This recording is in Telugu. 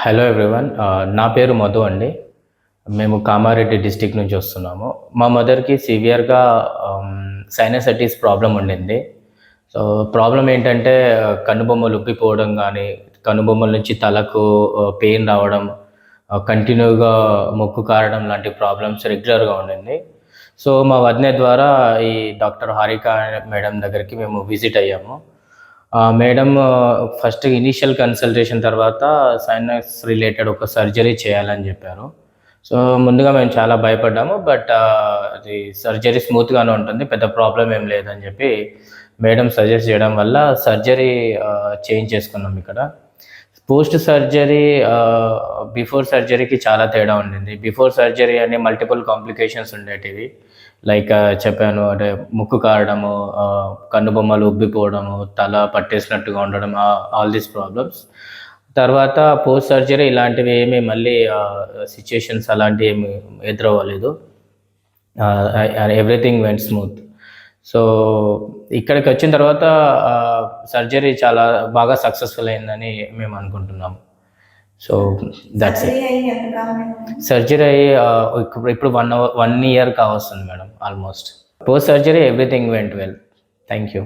Hello everyone. నా పేరు మధు అండి. మేము కామారెడ్డి డిస్టిక్ నుంచి వస్తున్నాము. మా మదర్‌కి సివియర్‌గా సైనసైటిస్ ప్రాబ్లమ్ ఉండింది. సో, ప్రాబ్లమ్ ఏంటంటే కనుబొమ్మలు ఉబ్బిపోవడం గానీ, కనుబొమ్మల నుంచి తలకు పెయిన్ రావడం, కంటిన్యూగా ముక్కు కారడం లాంటి ప్రాబ్లమ్స్ రెగ్యులర్‌గా ఉండింది. సో, మా వదిన ద్వారా ఈ డాక్టర్ హారిక మేడం దగ్గరికి మేము విజిట్ అయ్యాము. మేడం ఫస్ట్ ఇనీషియల్ కన్సల్టేషన్ తర్వాత సైనస్ రిలేటెడ్ ఒక సర్జరీ చేయాలని చెప్పారు. సో, ముందుగా మేము చాలా భయపడ్డాము. బట్ అది సర్జరీ స్మూత్‌గానే ఉంటుంది. పెద్ద ప్రాబ్లమ్ ఏం లేదని చెప్పి మేడం సజెస్ట్ చేయడం వల్ల సర్జరీ చేయించేసుకున్నాం ఇక్కడ. పోస్ట్ సర్జరీ బిఫోర్ సర్జరీకి చాలా తేడా ఉండింది. బిఫోర్ సర్జరీ అని మల్టిపుల్ కాంప్లికేషన్స్ ఉండేటివి. లైక్ చెప్పాను అంటే ముక్కు కారడము, కన్నుబొమ్మలు ఉబ్బిపోవడము, తల పట్టేసినట్టుగా ఉండడం, ఆల్ దీస్ ప్రాబ్లమ్స్. తర్వాత పోస్ట్ సర్జరీ ఇలాంటివి ఏమీ మళ్ళీ సిచ్యుయేషన్స్ అలాంటివి ఏమి ఎదురవ్వలేదు. Everything went smooth. సో, ఇక్కడికి వచ్చిన తర్వాత సర్జరీ చాలా బాగా సక్సెస్ఫుల్ అయిందని మేము అనుకుంటున్నాము. So, that's it. సర్జరీ అయ్యి ఇప్పుడు 1 ఇయర్ కావస్తుంది madam almost. Post surgery everything went well. Thank you.